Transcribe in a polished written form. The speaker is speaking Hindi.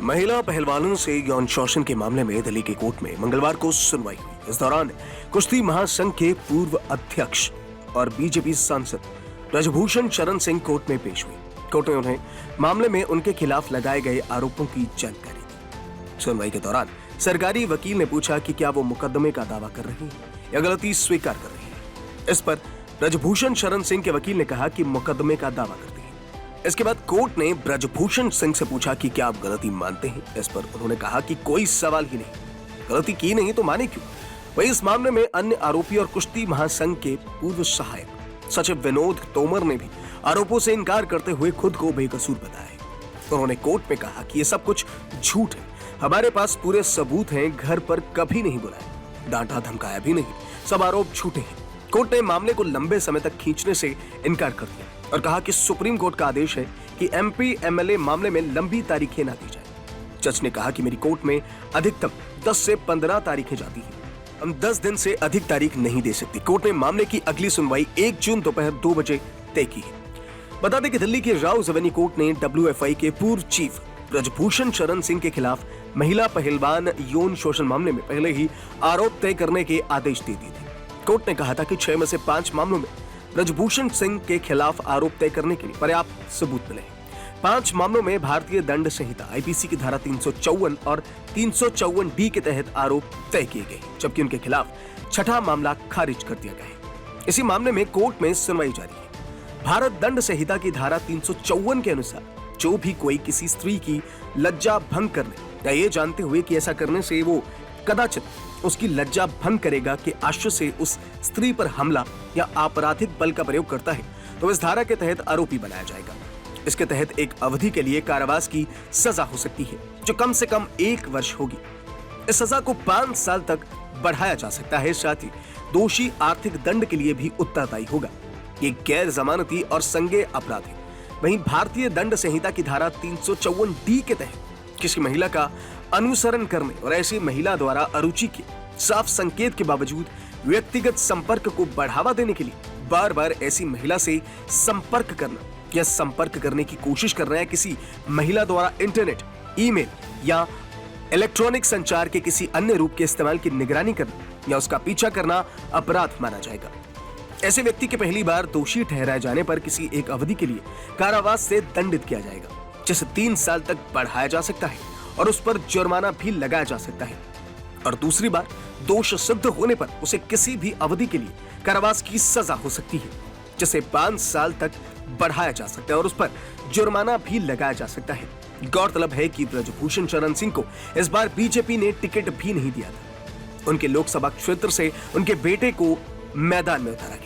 महिला पहलवानों से यौन शोषण के मामले में दिल्ली की कोर्ट में मंगलवार को सुनवाई हुई। इस दौरान कुश्ती महासंघ के पूर्व अध्यक्ष और बीजेपी सांसद ब्रजभूषण शरण सिंह कोर्ट में पेश हुए। कोर्ट ने उन्हें मामले में उनके खिलाफ लगाए गए आरोपों की जानकारी दी। सुनवाई के दौरान सरकारी वकील ने पूछा कि क्या वो मुकदमे का दावा कर रही हैं या गलती स्वीकार कर रही हैं। इस पर ब्रजभूषण शरण सिंह के वकील ने कहा कि मुकदमे का दावा करती है। इसके बाद कोर्ट ने ब्रजभूषण सिंह से पूछा कि क्या आप गलती मानते हैं। इस पर उन्होंने कहा कि कोई सवाल ही नहीं, गलती की नहीं तो माने क्यों। वहीं इस मामले में अन्य आरोपी और कुश्ती महासंघ के पूर्व सहायक सचिव विनोद तोमर ने भी आरोपों से इनकार करते हुए खुद को बेकसूर बताया है। उन्होंने कोर्ट में कहा कि ये सब कुछ झूठ है, हमारे पास पूरे सबूत हैं, घर पर कभी नहीं बुलाया, डांटा धमकाया भी नहीं, सब आरोप झूठे हैं। कोर्ट ने मामले को लंबे समय तक खींचने से इनकार कर दिया और कहा कि सुप्रीम कोर्ट का आदेश है कि एमपी एमएलए मामले में लंबी तारीखें ना दी जाए। जज ने कहा कि मेरी कोर्ट में अधिकतम 10 से 15 तारीखें जाती हैं, हम 10 दिन से अधिक तारीख नहीं दे सकती। कोर्ट ने मामले की अगली सुनवाई 1 जून दोपहर 2 बजे तय की है। बता दें कि दिल्ली की राउज एवेन्यू कोर्ट ने WFI के पूर्व चीफ ब्रजभूषण शरण सिंह के खिलाफ महिला पहलवान यौन शोषण मामले में पहले ही आरोप तय करने के आदेश दे दिए थे। कोर्ट ने कहा था कि 6 में से 5 मामलों में ब्रजभूषण सिंह के खिलाफ आरोप तय करने के लिए पर्याप्त सबूत मिले हैं। 5 मामलों में भारतीय दंड संहिता IPC की धारा 354 और 354D के तहत आरोप तय किए गए, जबकि उनके खिलाफ 6ठा मामला खारिज कर दिया गया है। इसी मामले में कोर्ट में सुनवाई जारी है। भारत दंड संहिता की धारा 354 के अनुसार जो भी कोई किसी स्त्री की लज्जा भंग करने या ये जानते हुए कि ऐसा करने से वो कदाचित उसकी लज्जा भंग करेगा के आशय से उस स्त्री पर हमला या आपराधिक बल का प्रयोग करता है तो इस धारा के तहत आरोपी बनाया जाएगा। इसके तहत एक अवधि के लिए कारावास की सजा हो सकती है, जो कम से कम 1 वर्ष होगी। इस सजा को 5 साल तक बढ़ाया जा सकता है। साथ ही दोषी आर्थिक दंड के लिए भी उत्तरदायी होगा। ये गैर जमानती और संज्ञेय अपराध है। वहीं भारतीय दंड संहिता की धारा 354D के तहत किसी महिला का अनुसरण करने और ऐसी महिला द्वारा अरुचि के साफ संकेत के बावजूद व्यक्तिगत संपर्क को बढ़ावा देने के लिए बार बार ऐसी महिला से संपर्क करना या संपर्क करने की कोशिश करना या किसी महिला द्वारा इंटरनेट, ईमेल या इलेक्ट्रॉनिक संचार के किसी अन्य रूप के इस्तेमाल की निगरानी करना या उसका पीछा करना अपराध माना जाएगा। ऐसे व्यक्ति के पहली बार दोषी ठहराए जाने पर किसी एक अवधि के लिए कारावास से दंडित किया जाएगा, जिसे 3 साल तक बढ़ाया जा सकता है और उस पर जुर्माना भी लगाया जा सकता है। और दूसरी बार दोष सिद्ध होने पर उसे किसी भी अवधि के लिए कारावास की सजा हो सकती है, जिसे 5 साल तक बढ़ाया जा सकता है और उस पर जुर्माना भी लगाया जा सकता है। गौरतलब है कि ब्रजभूषण शरण सिंह को इस बार बीजेपी ने टिकट भी नहीं दिया था। उनके लोकसभा क्षेत्र से उनके बेटे को मैदान में उतारा गया।